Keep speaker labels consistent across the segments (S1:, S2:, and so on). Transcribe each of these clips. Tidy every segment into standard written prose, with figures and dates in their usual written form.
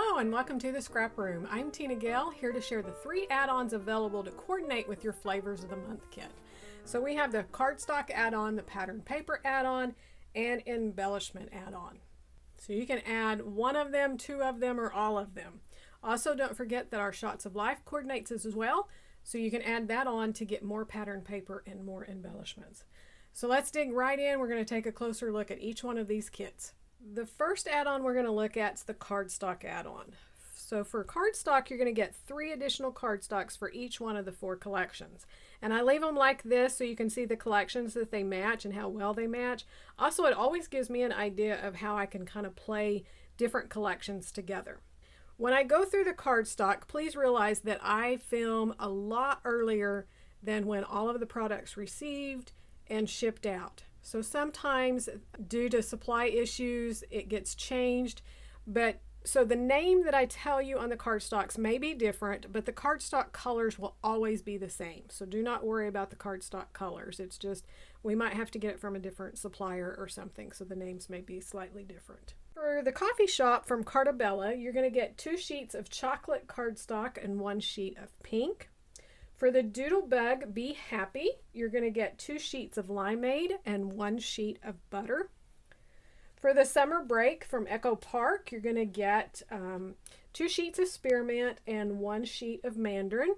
S1: Hello and welcome to the Scrap Room. I'm Tina Gale, here to share the 3 add-ons available to coordinate with your Flavors of the Month kit. So we have the cardstock add-on, the pattern paper add-on, and embellishment add-on. So you can add one of them, 2 of them, or all of them. Also, don't forget that our Shots of Life coordinates as well, so you can add that on to get more pattern paper and more embellishments. So let's dig right in. We're going to take a closer look at each one of these kits. The first add-on we're going to look at is the cardstock add-on. So for cardstock, you're going to get 3 additional cardstocks for each one of the 4 collections. And I leave them like this so you can see the collections that they match and how well they match. Also, it always gives me an idea of how I can kind of play different collections together. When I go through the cardstock, please realize that I film a lot earlier than when all of the products received and shipped out. So sometimes due to supply issues, it gets changed. So the name that I tell you on the cardstocks may be different, but the cardstock colors will always be the same. So do not worry about the cardstock colors. It's just we might have to get it from a different supplier or something, so the names may be slightly different. For the coffee shop from Cartabella, you're going to get 2 sheets of chocolate cardstock and 1 sheet of pink. For the Doodlebug Be Happy, you're going to get 2 sheets of limeade and 1 sheet of butter. For the Summer Break from Echo Park, you're going to get 2 sheets of spearmint and 1 sheet of mandarin.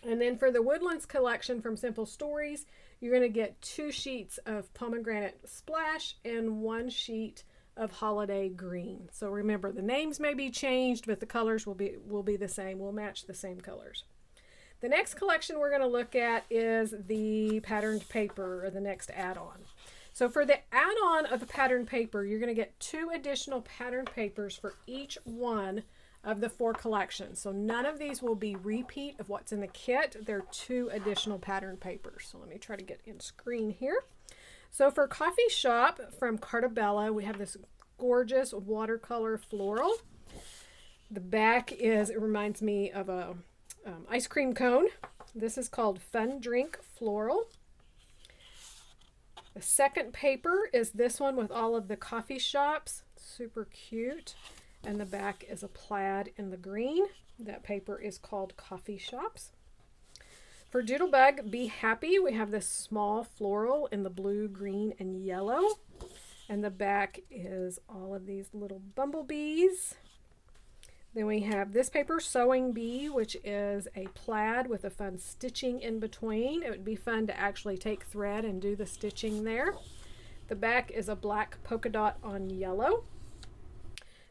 S1: And then for the Woodlands collection from Simple Stories, you're going to get 2 sheets of pomegranate splash and 1 sheet of holiday green. So remember, the names may be changed, but the colors will be the same. We'll match the same colors. The next collection we're going to look at is the patterned paper, or the next add-on. So for the add-on of the patterned paper, you're going to get 2 additional patterned papers for each one of the 4 collections. So none of these will be repeat of what's in the kit. They're 2 additional patterned papers. So let me try to get in screen here. So for Coffee Shop from Cartabella, we have this gorgeous watercolor floral. The back it reminds me of a ice cream cone. This is called Fun Drink Floral. The second paper is this one with all of the coffee shops. Super cute. And the back is a plaid in the green. That paper is called Coffee Shops. For Doodlebug Be Happy, we have this small floral in the blue, green, and yellow. And the back is all of these little bumblebees. Then we have this paper, Sewing Bee, which is a plaid with a fun stitching in between. It would be fun to actually take thread and do the stitching there. The back is a black polka dot on yellow.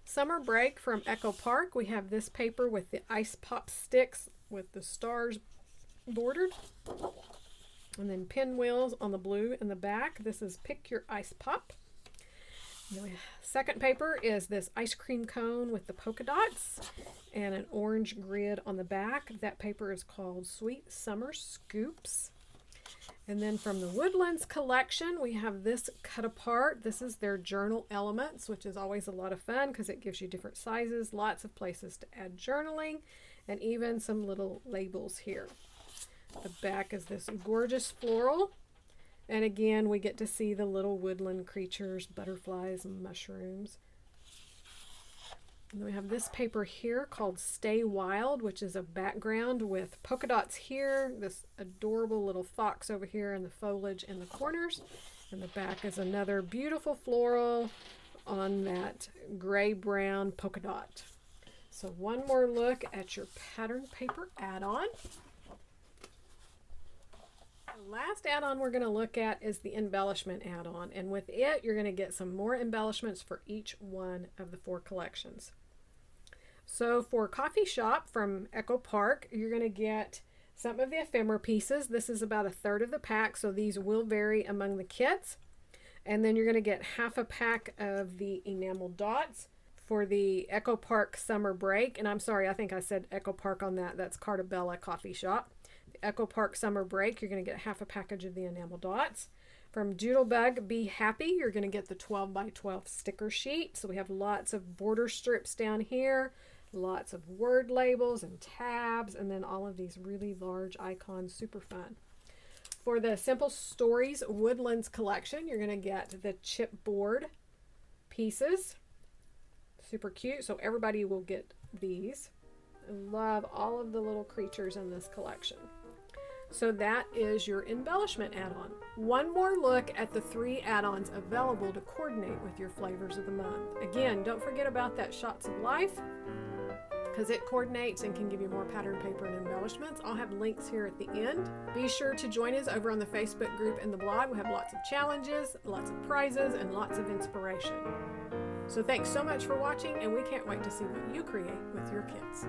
S1: Summer Break from Echo Park, we have this paper with the ice pop sticks with the stars bordered. And then pinwheels on the blue in the back. This is Pick Your Ice Pop. The second paper is this ice cream cone with the polka dots and an orange grid on the back. That paper is called Sweet Summer Scoops. And then from the Woodlands collection, we have this cut apart. This is their journal elements, which is always a lot of fun because it gives you different sizes, lots of places to add journaling, and even some little labels here. The back is this gorgeous floral. And again, we get to see the little woodland creatures, butterflies and mushrooms. And then we have this paper here called Stay Wild, which is a background with polka dots here, this adorable little fox over here, and the foliage in the corners. And the back is another beautiful floral on that gray-brown polka dot. So one more look at your pattern paper add-on. The last add-on we're going to look at is the embellishment add-on, and with it you're going to get some more embellishments for each one of the 4 collections. So for Coffee Shop from Echo Park, you're going to get some of the ephemera pieces. This is about 1/3 of the pack, so these will vary among the kits. And then you're going to get half a pack of the enamel dots for the Echo Park Summer Break. And I'm sorry, I think I said Echo Park on that. That's Cartabella Coffee Shop. Echo Park Summer Break, you're going to get half a package of the enamel dots. From Doodlebug Be Happy, you're going to get the 12x12 sticker sheet. So we have lots of border strips down here, lots of word labels and tabs, and then all of these really large icons, super fun. For the Simple Stories Woodlands collection, you're going to get the chipboard pieces. Super cute. So everybody will get these. I love all of the little creatures in this collection. So that is your embellishment add-on. One more look at the 3 add-ons available to coordinate with your flavors of the month. Again, don't forget about that Shots of Life, because it coordinates and can give you more pattern paper and embellishments. I'll have links here at the end. Be sure to join us over on the Facebook group and the blog. We have lots of challenges, lots of prizes, and lots of inspiration. So thanks so much for watching, and we can't wait to see what you create with your kits.